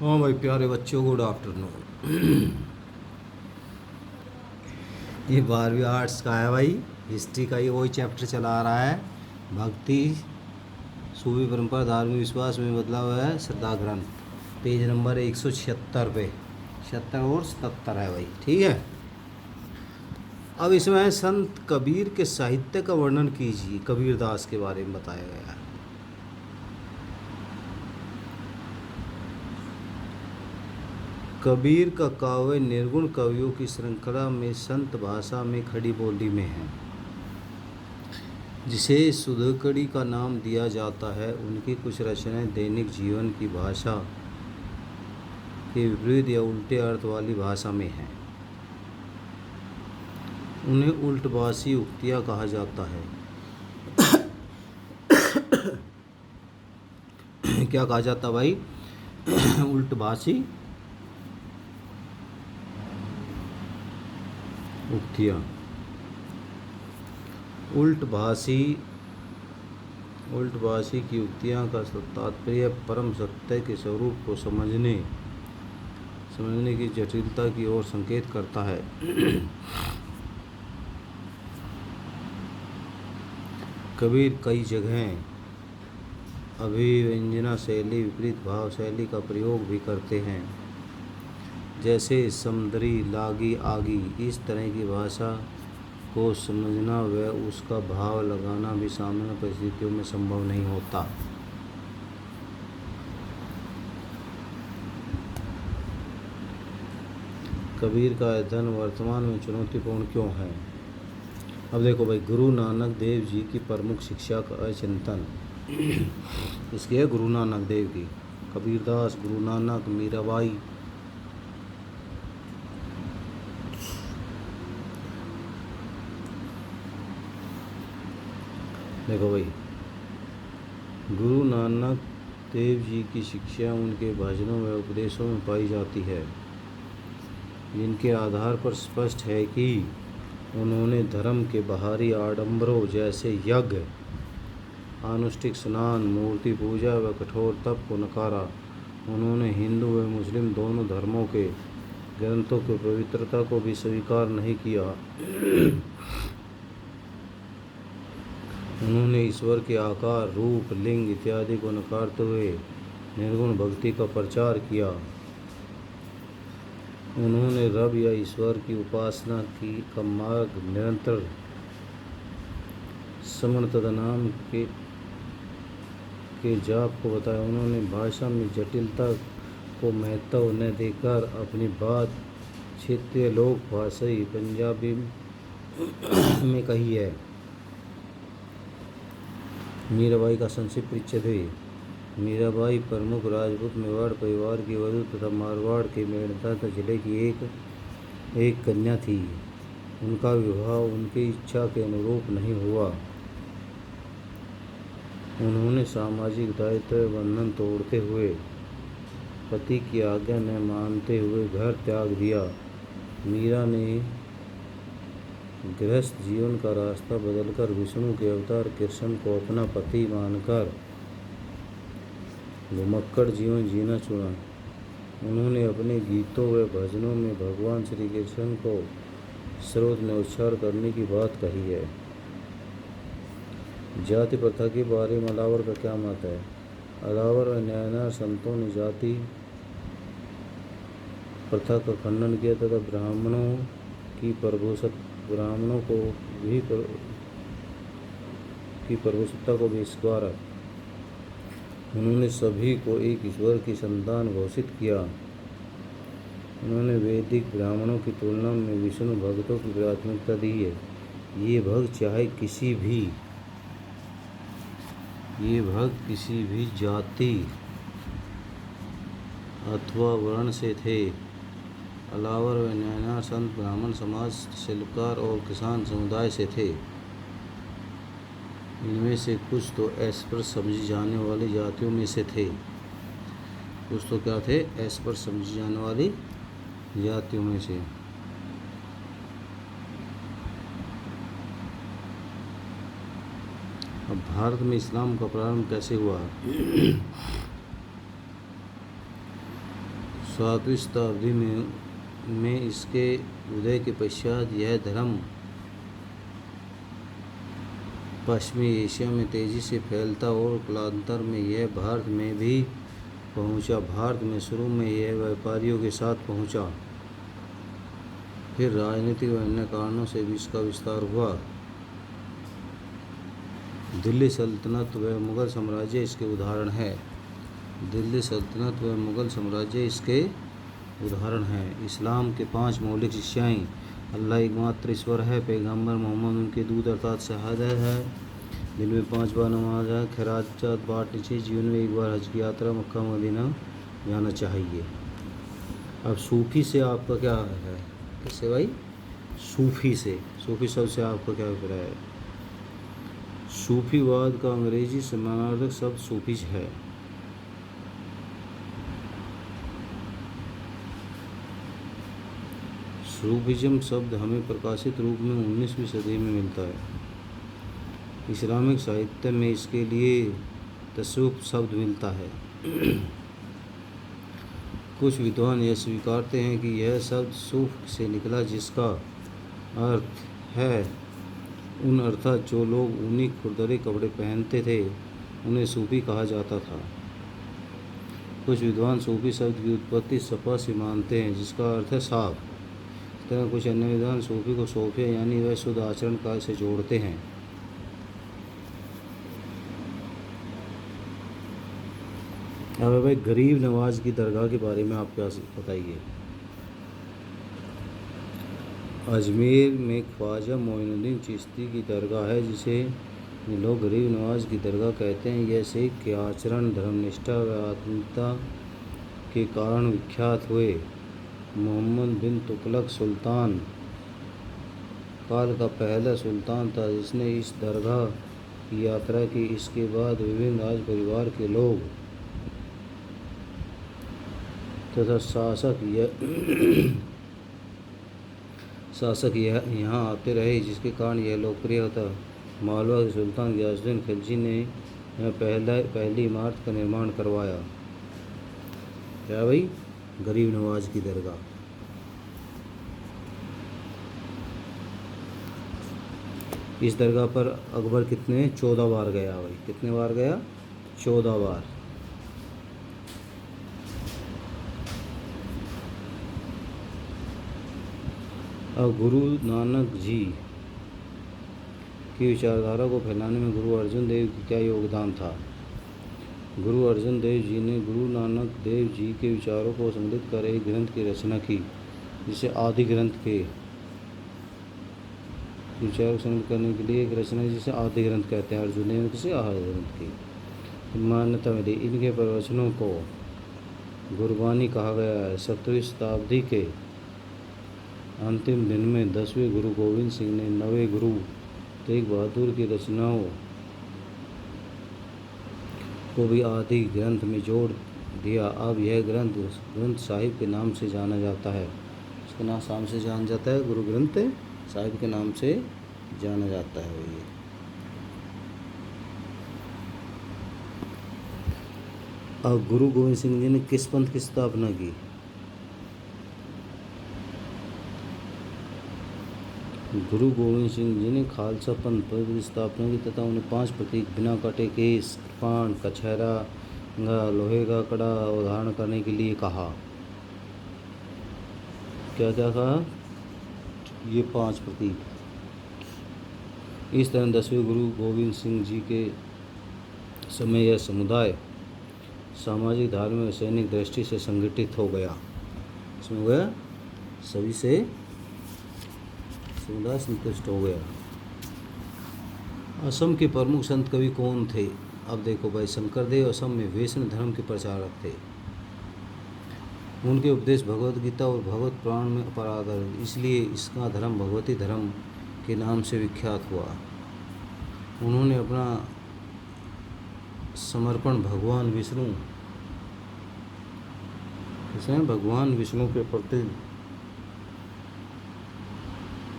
हाँ भाई प्यारे बच्चों, गुड आफ्टरनून। ये 12वीं आर्ट्स का है भाई। हिस्ट्री का ये वही चैप्टर चला आ रहा है। भक्ति, सूफी परंपरा, धार्मिक विश्वास में बदलाव है, श्रद्धा ग्रंथ, पेज नंबर 176 पे। 76 और 77 है भाई, ठीक है। अब इसमें है संत कबीर के साहित्य का वर्णन कीजिए। कबीर दास के बारे में बताया गया है। कबीर का काव्य निर्गुण कवियों की श्रृंखला में संत भाषा में खड़ी बोली में है, जिसे सुधकड़ी का नाम दिया जाता है। उनकी कुछ रचनाएं दैनिक जीवन की भाषा के विपरीत या उल्टे अर्थ वाली भाषा में हैं। उन्हें उल्टभाषी उक्तियाँ कहा जाता है। क्या कहा जाता भाई? उल्टभाषी उक्तियाँ। उल्टभाषी की उक्तियाँ का तात्पर्य परम सत्य के स्वरूप को समझने की जटिलता की ओर संकेत करता है। कबीर कई जगह अभिव्यंजना शैली, विपरीत भाव शैली का प्रयोग भी करते हैं, जैसे समुद्री, लागी, आगी। इस तरह की भाषा को समझना व उसका भाव लगाना भी सामान्य परिस्थितियों में संभव नहीं होता। कबीर का अध्ययन वर्तमान में चुनौतीपूर्ण क्यों है? अब देखो भाई, गुरु नानक देव जी की प्रमुख शिक्षा का चिंतन इसकी है। गुरु नानक देव की, कबीरदास, गुरु नानक, मीराबाई। देखो भाई, गुरु नानक देव जी की शिक्षा उनके भजनों व उपदेशों में पाई जाती है, जिनके आधार पर स्पष्ट है कि उन्होंने धर्म के बाहरी आडंबरों जैसे यज्ञ, अनुष्ठिक स्नान, मूर्ति पूजा व कठोर तप को नकारा। उन्होंने हिंदू व मुस्लिम दोनों धर्मों के ग्रंथों की पवित्रता को भी स्वीकार नहीं किया। उन्होंने ईश्वर के आकार, रूप, लिंग इत्यादि को नकारते हुए निर्गुण भक्ति का प्रचार किया। उन्होंने रब या ईश्वर की उपासना की का मार्ग निरंतर समण तदनाम के जाप को बताया। उन्होंने भाषा में जटिलता को महत्व न देकर अपनी बात क्षेत्रीय लोक भाषाई पंजाबी में कही है। मीराबाई का संक्षिप्त परिचय है। मीराबाई प्रमुख राजपूत मेवाड़ परिवार की वधू तथा मारवाड़ के मेड़ता जिले की एक कन्या थी। उनका विवाह उनकी इच्छा के अनुरूप नहीं हुआ। उन्होंने सामाजिक दायित्व बंधन तोड़ते हुए पति की आज्ञा न मानते हुए घर त्याग दिया। मीरा ने गृहस्थ जीवन का रास्ता बदलकर विष्णु के अवतार कृष्ण को अपना पति मानकर घुमक्कड़ जीवन जीना चुना। उन्होंने अपने गीतों व भजनों में भगवान श्री कृष्ण को स्रोत में उच्चार करने की बात कही है। जाति प्रथा के बारे में अलावर का क्या मत है? अलावर व न्यायनार संतों ने जाति प्रथा का खंडन किया तथा ब्राह्मणों की प्रभुसत्ता को भी स्वीकारा। उन्होंने सभी को एक ईश्वर की संतान घोषित किया। उन्होंने वैदिक ब्राह्मणों की तुलना में विष्णु भक्तों की प्राथमिकता दी है। ये भक्त किसी भी जाति अथवा वर्ण से थे। अलावर व न्यायनार संत ब्राह्मण समाज, शिल्पकार और किसान समुदाय से थे। इनमें से कुछ तो अस्पृश्य समझी जाने वाली जातियों में से थे। कुछ तो क्या थे? अस्पृश्य समझी जाने वाली जातियों में से। अब भारत में इस्लाम का प्रारंभ कैसे हुआ? 7वीं शताब्दी में इसके उदय के पश्चात यह धर्म पश्चिमी एशिया में तेज़ी से फैलता और कालांतर में यह भारत में भी पहुंचा। भारत में शुरू में यह व्यापारियों के साथ पहुंचा, फिर राजनीतिक व अन्य कारणों से भी इसका विस्तार हुआ। दिल्ली सल्तनत व मुग़ल साम्राज्य इसके उदाहरण है। दिल्ली सल्तनत व मुग़ल साम्राज्य इसके उदाहरण हैं। इस्लाम के 5 मौलिक शिक्षाएँ: अल्लाह एकमात्र ईश्वर है, पैगंबर मोहम्मद उनके दूत अर्थात शहादत है, दिन में 5 बार नमाज है, खैरात बांटनी चाहिए, जीवन में एक बार हज की यात्रा मक्का मदीना जाना चाहिए। अब सूफ़ी से आपका क्या है? कैसे भाई? सूफ़ी शब्द से आपका क्या अभिप्राय है? सूफ़ीवाद का अंग्रेजी समानार्थक शब्द सूफ़ीज है। सूफिज्म शब्द हमें प्रकाशित रूप में 19वीं सदी में मिलता है। इस्लामिक साहित्य में इसके लिए तसव्वुफ़ शब्द मिलता है। कुछ विद्वान यह स्वीकारते हैं कि यह शब्द सूफ़ से निकला, जिसका अर्थ है उन अर्थात जो लोग ऊनी खुरदरे कपड़े पहनते थे उन्हें सूफ़ी कहा जाता था। कुछ विद्वान सूफ़ी शब्द की उत्पत्ति सफ़ा से मानते हैं, जिसका अर्थ है साफ। तरह कुछ अन्य विद्वान सूफ़ी को सोफिया यानी वह शुद्ध आचरण काल से जोड़ते हैं। अब भाई गरीब नवाज की दरगाह के बारे में आप क्या बताइए। अजमेर में ख्वाजा मोइनुद्दीन चिश्ती की दरगाह है, जिसे लोग गरीब नवाज की दरगाह कहते हैं। यह सिख के आचरण, धर्मनिष्ठा व आत्मीयता के कारण विख्यात हुए। मोहम्मद बिन तुगलक सुल्तान काल का पहला सुल्तान था, जिसने इस दरगाह की यात्रा की। इसके बाद विभिन्न राज परिवार के लोग तथा शासक यहाँ आते रहे, जिसके कारण यह लोकप्रिय होता। मालवा के सुल्तान गियासुद्दीन खिलजी ने यहाँ पहली इमारत का निर्माण करवाया। क्या भाई? गरीब नवाज की दरगाह। इस दरगाह पर अकबर 14 बार गया भाई। कितने बार गया? 14 बार। अब गुरु नानक जी की विचारधारा को फैलाने में गुरु अर्जुन देव का क्या योगदान था? गुरु अर्जुन देव जी ने गुरु नानक देव जी के विचारों को संकलित कर एक ग्रंथ की रचना की, जिसे आदि ग्रंथ के विचारों को संकलित करने के लिए एक रचना जिसे आदि ग्रंथ कहते हैं। अर्जुन देव किसे? आदि ग्रंथ की मान्यता मिली। इनके प्रवचनों को गुरबानी कहा गया है। 7वीं शताब्दी के अंतिम दिन में 10वें गुरु गोविंद सिंह ने 9वें गुरु तेग बहादुर की रचनाओं को भी आदि ग्रंथ में जोड़ दिया। अब यह ग्रंथ साहिब के नाम से जाना जाता है। इसके नाम से जाना जाता है, गुरु ग्रंथ साहिब के नाम से जाना जाता है। ये अब गुरु गोविंद सिंह जी ने किस पंथ की स्थापना की? गुरु गोविंद सिंह जी ने खालसा पंथ की स्थापना की तथा उन्हें 5 प्रतीक बिना कटे केस, कृपाण, कछहरा, लोहे का कड़ा धारण करने के लिए कहा। क्या क्या कहा? ये 5 प्रतीक। इस तरह 10वें गुरु गोविंद सिंह जी के समय यह समुदाय सामाजिक, धार्मिक और सैनिक दृष्टि से संगठित हो गया। इसमें गया सभी से समुदाय संतुष्ट हो गया। असम के प्रमुख संत कवि कौन थे? अब देखो भाई, शंकरदेव असम में वैष्णव धर्म के प्रचारक थे। उनके उपदेश भगवत गीता और भगवत पुराण में पर आधारित, इसलिए इसका धर्म भगवती धर्म के नाम से विख्यात हुआ। उन्होंने अपना समर्पण भगवान विष्णु के प्रति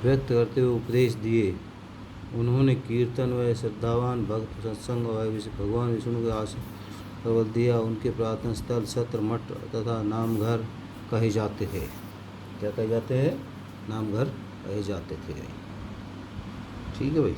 व्यक्त करते हुए उपदेश दिए। उन्होंने कीर्तन व श्रद्धावान भक्त सत्संग व भगवान विष्णु के आसन पर बल दिया। उनके प्रार्थना स्थल, सत्र, मठ तथा नामघर कहे जाते थे। क्या कहे जाते हैं? नाम घर कहे जाते थे। ठीक है भाई।